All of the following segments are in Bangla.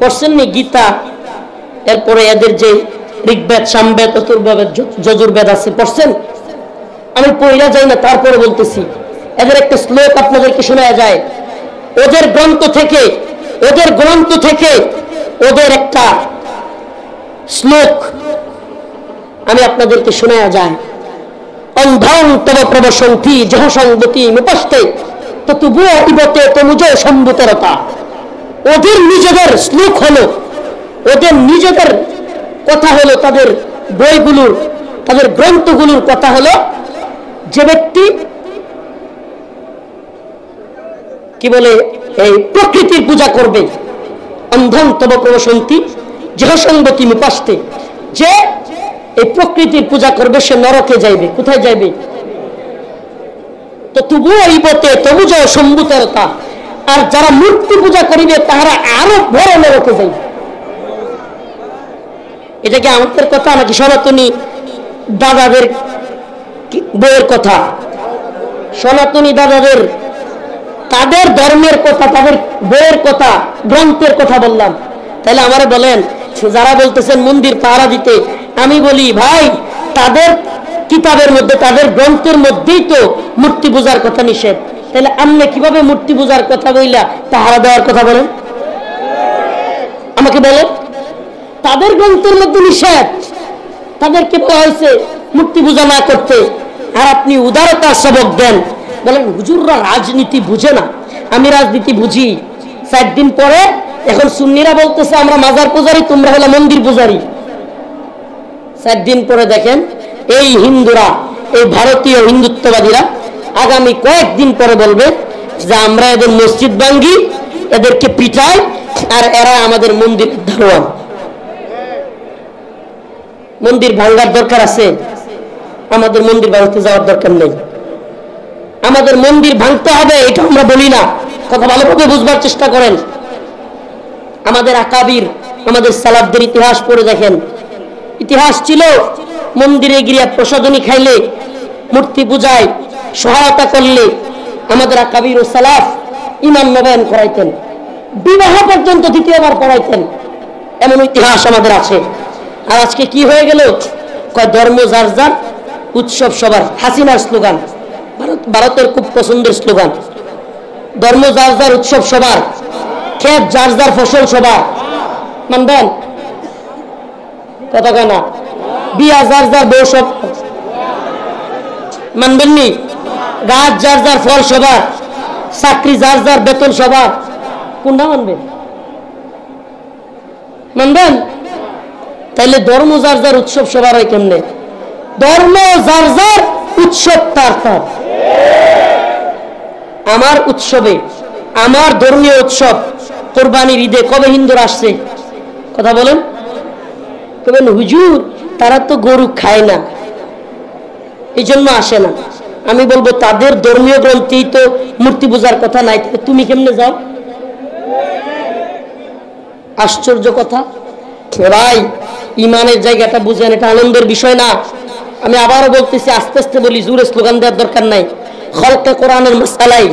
পড়ছেন নি গীতা, এরপরে এদের যে ঋগ্বেদ, সামবেদ, অথর্ববেদ, যজুর্বেদ আছে, পড়ছেন? আমি পড়া যাই না, তারপরে বলতেছি। এদের একটা শ্লোক আপনাদেরকে শোনা যায়, ওদের গ্রন্থ থেকে ওদের একটা শ্লোক আমি আপনাদেরকে শোনা যায়। অন্ধং তব প্রবসন্তি জহ সংগতি মুপস্তে ততুবুও ইবতে তমুজ সম্ভুতরতা। ওদের নিজেদের শ্লোক হলো, ওদের নিজেদের কথা হলো, তাদের বইগুলোর, তাদের গ্রন্থগুলোর কথা হলো, যে ব্যক্তি কি বলে এই প্রকৃতির পূজা করবে, অন্ধং তব প্রবসন্তি জহ সংগতি মুপস্তে, যে এই প্রকৃতির পূজা করবে সে নরকে যাইবে। কোথায় যাইবে? তো তবুও ইবতে তবুজ সম্ভুতরতা। আর যারা মূর্তি পূজা করিবে তাহারা আরো বড় নরকে যাইবে। এটা কি আমাদের কথা নাকি সনাতনী দাদাদের বইয়ের কথা? সনাতনী দাদাদের, তাদের ধর্মের কথা, তাদের বইয়ের কথা, গ্রন্থের কথা বললাম। তাহলে আমারে বলেন, যারা বলতেছেন মন্দির পাহারা দিতে, আমি বলি ভাই, তাদের কিতাবের মধ্যে, তাদের গ্রন্থের মধ্যেই তো মূর্তি পূজার কথা নিষেধ। তাহলে আপনি কিভাবে মূর্তি পূজার কথা বইলা পাহারা দেওয়ার কথা বলেন? আমাকে বলেন, তাদের গ্রন্থের মধ্যে নিষেধ, তাদেরকে বলা হয়েছে মূর্তি পূজা না করতে, আর আপনি উদারতার সবক দেন, বলেন হুজুররা রাজনীতি বুঝে না। আমি রাজনীতি বুঝি। 4 দিন পরে এখন সুন্নিরা বলতেছে আমরা মাজার পূজারি, তোমরা হলো মন্দির পূজারি। 4 দিন পরে দেখেন এই হিন্দুরা, এই ভারতীয় হিন্দুত্ববাদীরা আগামী কয়েকদিন পরে বলবে যে আমরা এদের মসজিদ ভাঙ্গি, এদেরকে পিটাই, আর এরা আমাদের মন্দির দারোয়ান। মন্দির ভাঙ্গার দরকার আছে? আমাদের মন্দির ভাঙতে যাওয়ার দরকার নেই। আমাদের মন্দির ভাঙতে হবে এটা আমরা বলি না, কথা ভালোভাবে বুঝবার চেষ্টা করেন। আমাদের আকাবির, আমাদের সালাফদের ইতিহাস পড়ে দেখেন। ইতিহাস ছিল মন্দিরে গিয়ে প্রসাদনী খাইলে, মূর্তি পূজায় সহায়তা করলে আমাদের আকাবির ও সালাফ ইমাম নবায়ন করাইতেন, বিবাহ পর্যন্ত দ্বিতীয়বার পড়াইতেন, এমন ইতিহাস আমাদের আছে। আর আজকে কি হয়ে গেল? কয় ধর্ম যার যার, উৎসব সবার। হাসিনার স্লোগান, ভারতের খুব পছন্দের স্লোগান, ধর্ম যার যার, উৎসব সবার, ক্ষেত যার যার, ফসল সবার। মানবেন? কথা কেনা? বিয়া যার যার, বউ সব মানবেননি? গাছ যার যার, ফল সবার। চাকরি যার যার, বেতন সবার। কোনটা মানবেন? মানবেন? তাইলে ধর্ম যার যার, উৎসব সবার হয় কেমনে? ধর্ম যার যার, উৎসব তার তার। আমার উৎসবে, আমার ধর্মীয় উৎসব কোরবানির ঈদে কবে হিন্দুরা আসছে? কথা বলেন। তবে হুজুর তারা তো গরু খায় না, এই জন্য আসে না। আমি বলবো তাদের ধর্মীয় গ্রন্থেই তো মূর্তি পূজার কথা নাই, তুমি কেমনে যাও? আশ্চর্য কথা ভাই। ইমানের জায়গাটা বুঝেন, এটা আনন্দের বিষয় না। আমি আবারও বলতেছি, আস্তে আস্তে বলি, জোরে স্লোগান দেওয়ার দরকার নাই। খলকে কোরআনের মাসআলাই,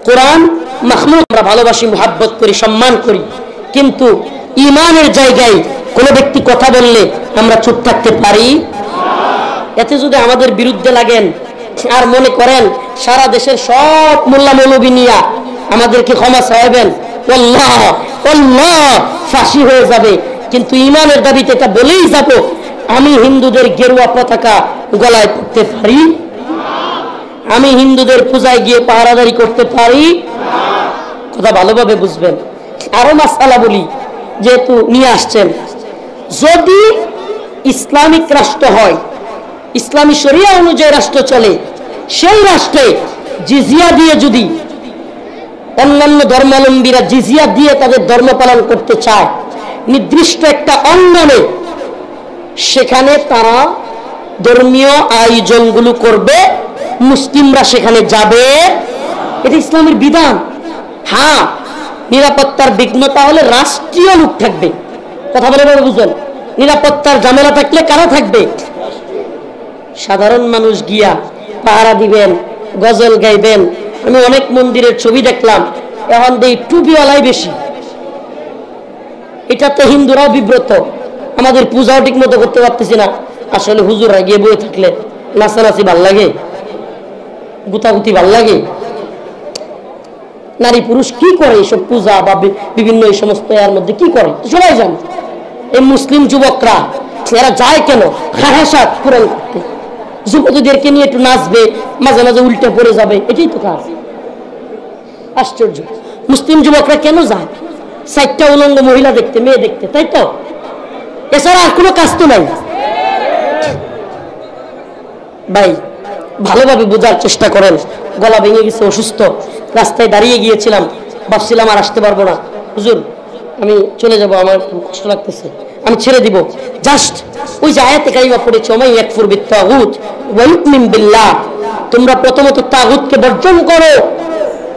কোরআন মাখলুক, আমরা ভালোবাসি, মুহাব্বত করি, সম্মান করি, কিন্তু ইমানের জায়গায় কোনো ব্যক্তি কথা বললে আমরা চুপ থাকতে পারি? এতে যদি আমাদের বিরুদ্ধে লাগেন আর মনে করেন সারা দেশের সব মোল্লা মৌলবী নিয়া আমাদেরকে ক্ষমা চাইবেন, আল্লাহ আল্লাহ ফাঁসি হয়ে যাবে। কিন্তু ইমানের দাবিতে এটা বলেই যাব, আমি হিন্দুদের গেরুয়া পতাকা গলায় পড়তে পারি? আমি হিন্দুদের পূজায় গিয়ে পাহারাদারি করতে পারি? কথা ভালোভাবে বুঝবেন। আরো মাসআলা বলি, যেহেতু নিয়ে আসছেন, যদি ইসলামিক রাষ্ট্র হয়, ইসলামী শরিয়া অনুযায়ী রাষ্ট্র চলে, সেই রাষ্ট্রে জিজিয়া দিয়ে যদি অন্যান্য ধর্মাবলম্বীরা জিজিয়া দিয়ে তাদের ধর্ম পালন করতে চায় নির্দিষ্ট একটা অঙ্গনে, সেখানে তারা ধর্মীয় আয়োজনগুলো করবে, মুসলিমরা সেখানে যাবে, এটা ইসলামের বিধান। হ্যাঁ, নিরাপত্তার বিঘ্নতা হলে রাষ্ট্রীয় লোক থাকবে। কথা বলে বুঝুন, নিরাপত্তার ঝামেলা থাকলে কারা থাকবে? সাধারণ মানুষ গিয়া পাহারা দিবেন, গজল গাইবেন। আমি অনেক মন্দিরের ছবি দেখলাম, এখন দেই টুপিওয়ালাই বেশি। এটাতে হিন্দুরাও বিব্রত, আমাদের পূজাও ঠিক মতো করতে পারতেছি না। আসলে হুজুররা গিয়ে বয়ে থাকলে নাচানাচি ভাল লাগে, গুতাগুতি ভাল লাগে। নারী পুরুষ কি করে এইসব পূজা বা বিভিন্ন এই সমস্ত এর মধ্যে কি করে সবাই জানে। এই মুসলিম যুবকরা এরা যায় কেন? খাহাসাত পূরণ করতে। যুবতীদেরকে নিয়ে একটু নাচবে, মাঝে মাঝে উল্টে পড়ে যাবে, এটাই তো কাজ। আশ্চর্য, মুসলিম যুবকরা কেন যায়? 4টা উলঙ্গ মহিলা দেখতে, মেয়ে দেখতে, তাই তো? এছাড়া আর কোনো কাজ তো নাই। ভাই ভালোভাবে বোঝার চেষ্টা করেন। গলা ভেঙে গেছে, অসুস্থ, রাস্তায় দাঁড়িয়ে গিয়েছিলাম, ভাবছিলাম আর আসতে পারবো না, হুজুর আমি চলে যাব, আমার কষ্ট লাগতেছে, আমি ছেড়ে দিব। জাস্ট ওই যে আয়াতে কারিমা পড়েছে, ওমাই ইয়াকফুর বিত্তাগুত ওয়া ইউমিন বিল্লাহ, তোমরা প্রথমত তাগুতকে বর্জন করো,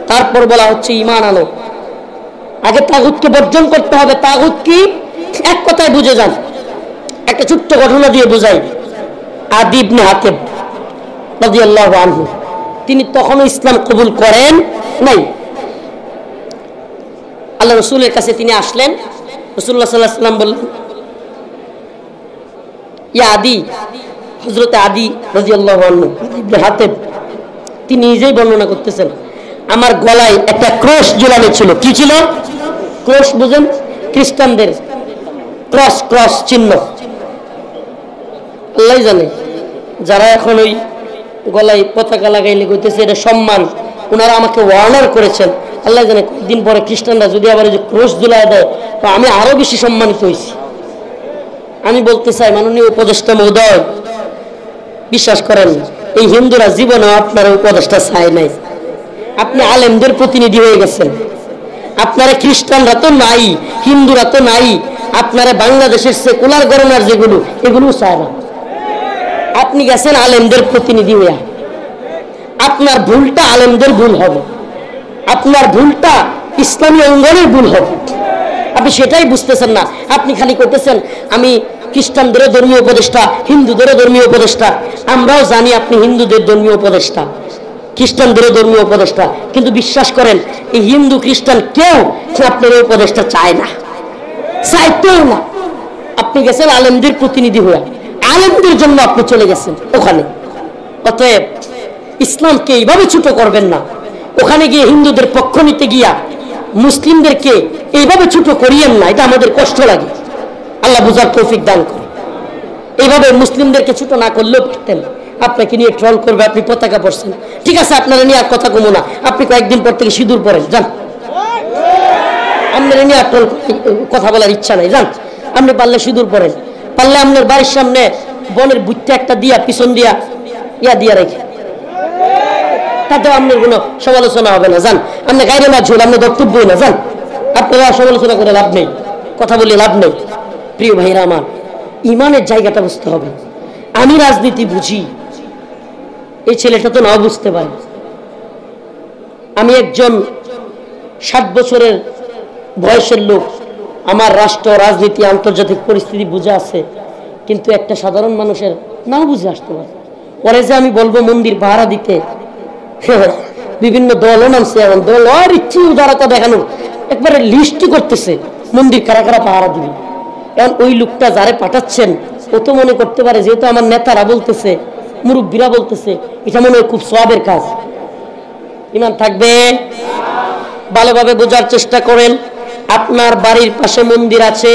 তারপর বলা হচ্ছে ঈমান আনো। আগে তাগুতকে বর্জন করতে হবে। তাগুত কি? এক কথায় বুঝে যান, একটা ছোট্ট ঘটনা দিয়ে বুঝাই। আদি ইবনে হাতেম রাদিয়াল্লাহু আনহু, তিনি তখনও ইসলাম কবুল করেন নাই। আল্লাহ রসুলের কাছে তিনি আসলেন। রাসূলুল্লাহ সাল্লাল্লাহু আলাইহি ওয়াসাল্লাম বললেন, ইয়া আদি, হযরত আদি রাদিয়াল্লাহু আনহু ইবনে হাতেম তিনি নিজেই বর্ণনা করতেছেন, আমার গলায় একটা ক্রস ঝুলানো ছিল। কি ছিল? ক্রস বুঝেন? খ্রিস্টানদের ক্রস, ক্রস চিহ্ন। আল্লাহ জানে, যারা এখন ওই গলায় পতাকা লাগাইলে কইতেছে এটা সম্মান, ওনারা আমাকে ওয়ার্নার করেছেন। আল্লাহ জানে কয়েকদিন পরে খ্রিস্টানরা যদি আবার যে ক্রস ঝুলায় দেয় তো আমি আরো বেশি সম্মানিত হয়েছি। আমি বলতে চাই, মাননীয় উপদেষ্টা মহোদয়, বিশ্বাস করেন এই হিন্দুরা জীবনে আপনার উপদেষ্টা চায় নাই। আপনি আলেমদের প্রতিনিধি হয়ে গেছেন। আপনারা খ্রিস্টানরা তো নাই, হিন্দুরা তো নাই, আপনারা বাংলাদেশের সেকুলার গণনার যেগুলো এগুলো চায় না। আপনি গেছেন আলেমদের প্রতিনিধি হইয়া। আপনার ভুলটা আলেমদের ভুল হবে, আপনার ভুলটা ইসলামী অঙ্গনের ভুল হবে। আপনি সেটাই বুঝতেছেন না। আপনি খালি করতেছেন আমি খ্রিস্টানদেরও ধর্মীয় উপদেষ্টা, হিন্দুদেরও ধর্মীয় উপদেষ্টা। আমরাও জানি আপনি হিন্দুদের ধর্মীয় উপদেষ্টা, খ্রিস্টানদেরও ধর্মীয় উপদেষ্টা, কিন্তু বিশ্বাস করেন এই হিন্দু খ্রিস্টান কেউ আপনার এই উপদেষ্টা চায় না, চাইতেও না। আপনি গেছেন আলেমদের প্রতিনিধি হয়ে, আলেমদের জন্য আপনি চলে গেছেন ওখানে। অতএব ইসলামকে এইভাবে ছোট করবেন না। ওখানে গিয়ে হিন্দুদের পক্ষ নিতে গিয়া মুসলিমদেরকে এইভাবে ছোট করিয়েন না, এটা আমাদের কষ্ট লাগে। আল্লাহ বুঝার তৌফিক দান করে। এইভাবে মুসলিমদেরকে ছোট না করলেও পারতেন। আপনাকে নিয়ে ট্রল করবে, আপনি পতাকা পড়ছেন, ঠিক আছে, আপনারা নিয়ে আর কথা কমো না। আপনি কয়েকদিন পর থেকে সিঁদুর পরেন, যান। আপনারা নিয়ে আর ট্রল কথা বলার ইচ্ছা নাই, যান। আপনি পারলে সিঁদুর পরেন, পারলে আপনার বাড়ির সামনে বনের বুটটা একটা দিয়া পিছন দিয়া দিয়া রেখে, তাতেও আপনার কোনো সমালোচনা হবে না। যান, আপনি গাইরে না ঝোল, আপনি বক্তব্যই না, যান। আপনারা সমালোচনা করে লাভ নেই, কথা বলে লাভ নেই। প্রিয় ভাইরা আমার, ইমানের জায়গাটা বুঝতে হবে। আমি রাজনীতি বুঝি, এই ছেলেটা তো নাও বুঝতে পারে। আমি একজন 60 বছরের বয়সের লোক, আমার রাষ্ট্র, রাজনীতি, আন্তর্জাতিক পরিস্থিতি বুঝে আছে, কিন্তু একটা সাধারণ মানুষের নাও বুঝে আসতে পারে। পরে যে আমি বলবো মন্দির ভাড়া দিতে, বিভিন্ন দলও নামছে, এখন দল আর ইচ্ছে উদারতা দেখানো একবারে লিস্টই করতেছে মন্দির কারা কারা পাহারা দিবে। এখন ওই লোকটা যারে পাঠাচ্ছেন ও তো মনে করতে পারে যেহেতু আমার নেতারা বলতেছে, মুরব্বীরা বলতেছে, এটা মনে হয় খুব সওয়াবের কাজ। ইমান থাকবে? ভালোভাবে বোঝার চেষ্টা করেন। আপনার বাড়ির পাশে মন্দির আছে,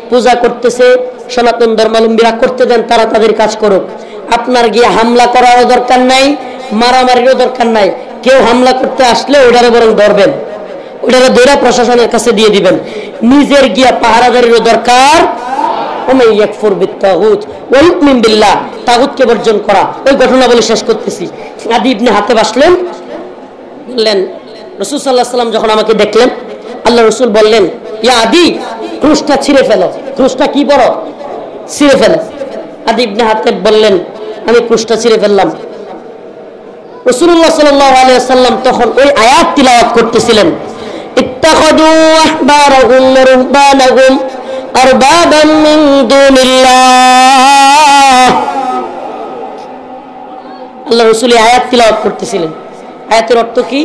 পূজা করতেছে, সনাতন ধর্মাবলম্বীরা করতে দেন, তারা তাদের কাজ করুক। আপনার গিয়ে হামলা করারও দরকার নাই, মারামারিরও দরকার নাই। কেউ হামলা করতে আসলে ওটারে বরং ধরবেন, ওটারে ধরে প্রশাসনের কাছে দিয়ে দিবেন। নিজের গিয়া পাহারাদারিরও দরকার। তাগুতকে বর্জন করা। ওই ঘটনা বলে শেষ করতেছি। আদি ইবনে হাতেম আসলেন, বললেন রাসূল সাল্লাল্লাহু আলাইহি ওয়াসাল্লাম যখন আমাকে দেখলেন, আল্লাহ রাসূল বললেন, ইয়া আদি, ক্রুশটা ছিঁড়ে ফেলো। ক্রুশটা কি বড়? ছিঁড়ে ফেলো। আদি ইবনে হাতেম বললেন, আমি ক্রুশটা ছিঁড়ে ফেললাম। রাসূলুল্লাহ সাল্লাল্লাহু আলাইহি ওয়াসাল্লাম তখন ওই আয়াত তিলাওয়াত করতেছিলেন, ইত্তাখাযু আহবারাহুম ওয়া রুহবানাহুম আরবাবাম মিন দুনিল্লাহ। আল্লাহ রাসূল আয়াত তিলাওয়াত করতেছিলেন। আয়াতের অর্থ কি?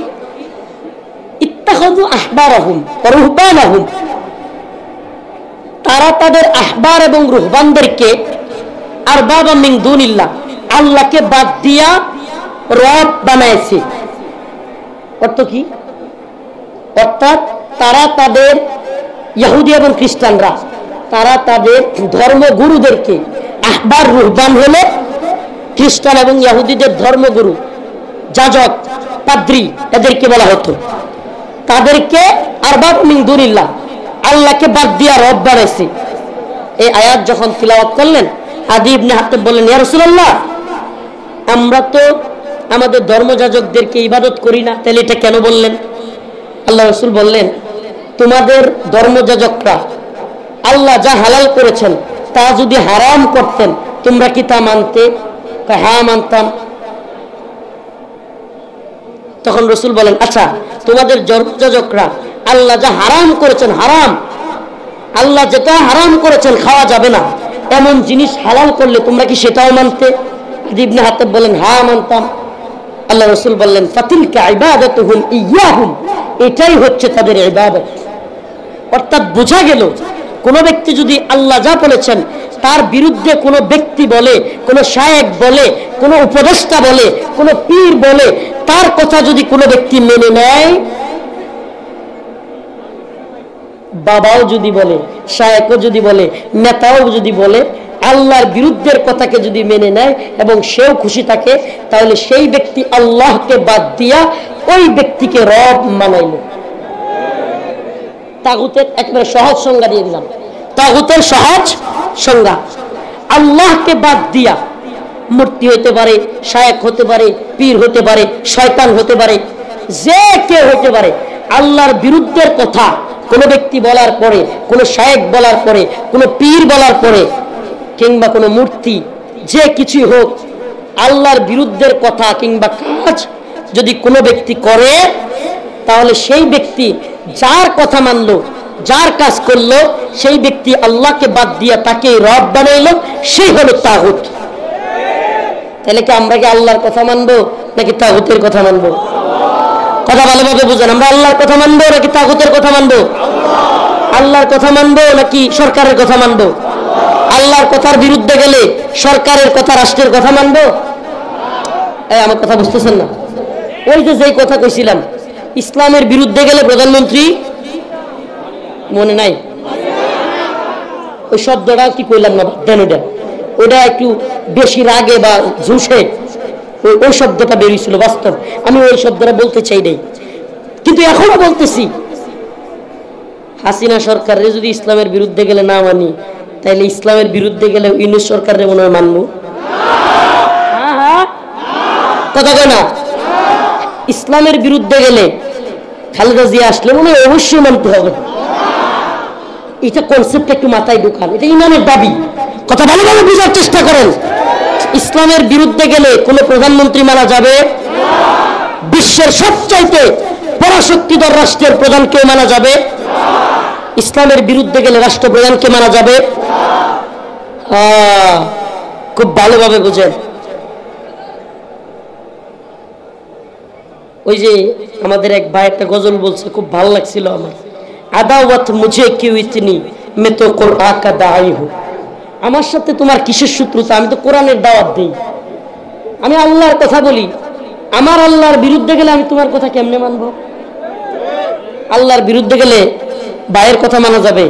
ইত্তাখাযু আহবারাহুম ওয়া রুহবানাহুম, তারা তাদের আহবার এবং রুহবানদেরকে আরবাবা মিন দুনিল্লাহ, আল্লাহকে বাদ দিয়া রব বানাইছে। অর্থ কি? অর্থাৎ তারা তাদের ইহুদি এবং খ্রিস্টানরা তারা তাদের ধর্মগুরুদেরকে, আহবার রুহবান হলো খ্রিস্টান এবং ইহুদিদের ধর্মগুরু, যাজক, পাদ্রী, এদেরকে বলা হতো, তাদেরকে আরবাব মিন দুনিল্লাহ, আল্লাহকে বাদ দিয়া রব বানাইছে। এই আয়াত যখন তিলাওয়াত করলেন, আদি ইবনে হাতেব বললেন, ইয়া রাসূলুল্লাহ, আমরা তো আমাদের ধর্মযাজকদেরকে ইবাদত করি না, তাহলে এটা কেন বললেন? আল্লাহ রাসূল বললেন, তোমাদের ধর্মযাজকরা আল্লাহ যা হালাল করেছেন তা যদি হারাম করতেন তোমরা কি তা মানতে? হ্যাঁ, মানতাম। তখন রাসূল বলেন, আচ্ছা, তোমাদের ধর্মযাজকরা আল্লাহ যা হারাম করেছেন, হারাম, আল্লাহ যেটা হারাম করেছেন খাওয়া যাবে না, এমন জিনিস হালাল করলে তোমরা কি সেটাও মানতে? ইবনে হাতেব বলেন, হ্যাঁ, মানতাম। আল্লাহ রাসূল বললেন, ফাতিলকা ইবাদাতুহুম ইয়াহুম, এটাই হচ্ছে তাদের ইবাদত। অর্থাৎ বোঝা গেল, কোন ব্যক্তি যদি আল্লাহ যা বলেছেন তার বিরুদ্ধে কোনো ব্যক্তি বলে, কোনো শায়েখ বলে, কোনো উপদেষ্টা বলে, কোনো পীর বলে, তার কথা যদি কোনো ব্যক্তি মেনে নেয়, বাবাও যদি বলে, শায়েখও যদি বলে, নেতাও যদি বলে, আল্লাহর বিরুদ্ধের কথাকে যদি মেনে নেয় এবং সেও খুশি থাকে, তাহলে সেই ব্যক্তি আল্লাহকে বাদ দিয়া ওই ব্যক্তিকে রব মানাইল। তাগুতের একবারে সহজ সংজ্ঞা দিয়ে দিলাম, তাগুতের সহজ সংজ্ঞা। আল্লাহকে বাদ দিয়া মূর্তি হতে পারে, শায়েখ হতে পারে, পীর হতে পারে, শয়তান হতে পারে, যে কেউ হতে পারে, আল্লাহর বিরুদ্ধের কথা কোনো ব্যক্তি বলার পরে, কোনো শায়েখ বলার পরে, কোনো পীর বলার পরে, কিংবা কোনো মূর্তি, যে কিছুই হোক, আল্লাহর বিরুদ্ধের কথা কিংবা কাজ যদি কোনো ব্যক্তি করে, তাহলে সেই ব্যক্তি যার কথা মানলো, যার কাজ করলো, সেই ব্যক্তি আল্লাহকে বাদ দিয়া তাকে রব বানাইলো, সেই হলো তাগুত। তাহলে কি আমরা কি আল্লাহর কথা মানবো নাকি তাগুতের কথা মানবো? কথা ভালোভাবে বুঝেন, আমরা আল্লাহর কথা মানবো নাকি তাগুতের কথা মানবো? আল্লাহর কথা মানবো নাকি সরকারের কথা মানবো? আল্লাহর কথার বিরুদ্ধে গেলে সরকারের কথা, রাষ্ট্রের কথা মানবো? আমার কথা বুঝতেছেন না? ওই যে যেই কথা কইছিলাম, ইসলামের বিরুদ্ধে গেলে প্রধানমন্ত্রী, মনে নাই ওই শব্দটা কি কইলাম না, দেন ওটা একটু বেশি রাগে বা ঝুঁসে ওই শব্দটা বেরিয়েছিল, বাস্তব আমি ওই শব্দটা বলতে চাই নাই, কিন্তু এখনো বলতেছি, হাসিনা সরকারের যদি ইসলামের বিরুদ্ধে গেলে না মানি, তাইলে ইসলামের বিরুদ্ধে গেলে ইউনূস সরকারের মনে হয় মানবো? কথা কয় না? ইসলামের বিরুদ্ধে গেলে খালেদা জিয়া আসলে মনে হয় অবশ্যই মানতে হবে। এটা কনসেপ্ট একটু মাথায় ঢুকান, এটা ইমানের দাবি। কথা ভালোভাবে বোঝার চেষ্টা করেন। ইসলামের বিরুদ্ধে গেলে কোন প্রধানমন্ত্রী মানা যাবে? বিশ্বের সবচাইতে পরাশক্তিধর রাষ্ট্রের প্রধানকে মানা যাবে? ইসলামের বিরুদ্ধে গেলে রাষ্ট্রপ্রধানকে মানা যাবে? খুব ভালোভাবে বুঝেন। ওই যে আমাদের এক ভাই একটা গজল বলছে, খুব ভালো লাগছিল আমার, আদাওয়াত মুঝে কিউ ইতনি মে তো কুরআন কা দাঈ হু, আমার সাথে তোমার কিসের শত্রুতা, আমি তো কোরআনের দাওয়াত দেই, আমি আল্লাহর কথা বলি, আমার আল্লাহর বিরুদ্ধে গেলে আমি তোমার কথা কেমনে মানবো? আল্লাহর বিরুদ্ধে গেলে ভাইয়ের কথা মানা যাবে,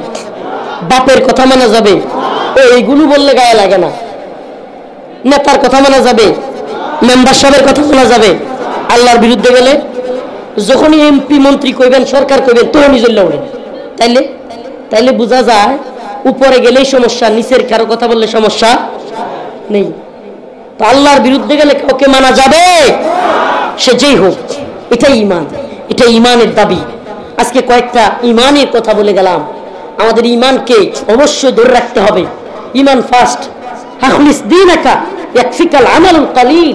বাপের কথা মানা যাবে, এইগুলো বললে গায়ে লাগে না। নেতার কথা মানা যাবে, মেম্বার সাহেবের কথা মানা যাবে। আল্লাহর বিরুদ্ধে গেলে যখনই এমপি মন্ত্রী কইবেন, সরকার কইবেন, তখনই জ্বলে ওঠে। তাইলে বোঝা যায় উপরে গেলেই সমস্যা, নিচের কারো কথা বললে সমস্যা নেই। তো আল্লাহর বিরুদ্ধে গেলে কাউকে মানা যাবে, সে যেই হোক। এটাই ইমান, এটা ইমানের দাবি। আজকে কয়েকটা ইমানের কথা বলে গেলাম। আমাদের ইমানকে অবশ্যই ধরে রাখতে হবে। ইমান ফার্স্ট। আখলিস দীনাকা ইয়াকফিকাল আমালুল কালিল,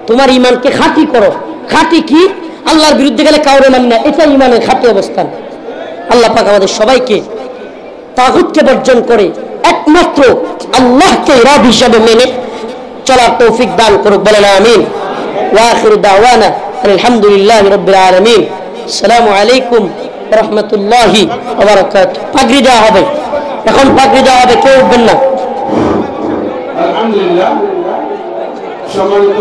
তোমার ইমানকে খাঁটি করো। খাঁটি কি? আল্লাহর বিরুদ্ধে গেলে কাউরে মানি না, এটা ইমানের খাঁটি অবস্থান। আল্লাহ পাক আমাদের সবাইকে তাগুতকে বর্জন করে একমাত্র আল্লাহকে রব হিসাবে মেনে চলার তৌফিক দান করুক, বলেন আমিন। ওয়া আখিরু দাওয়ানা আলহামদুলিল্লাহি রাব্বিল আলামিন। আসসালামু আলাইকুম ওয়া রাহমাতুল্লাহি ওয়া বারাকাতুহু। পাগড়ি দেওয়া হবে। এখন পাগড়ি দেওয়া হবে, কেউ উঠবেন না। আলহামদুলিল্লাহ, সম্মানিত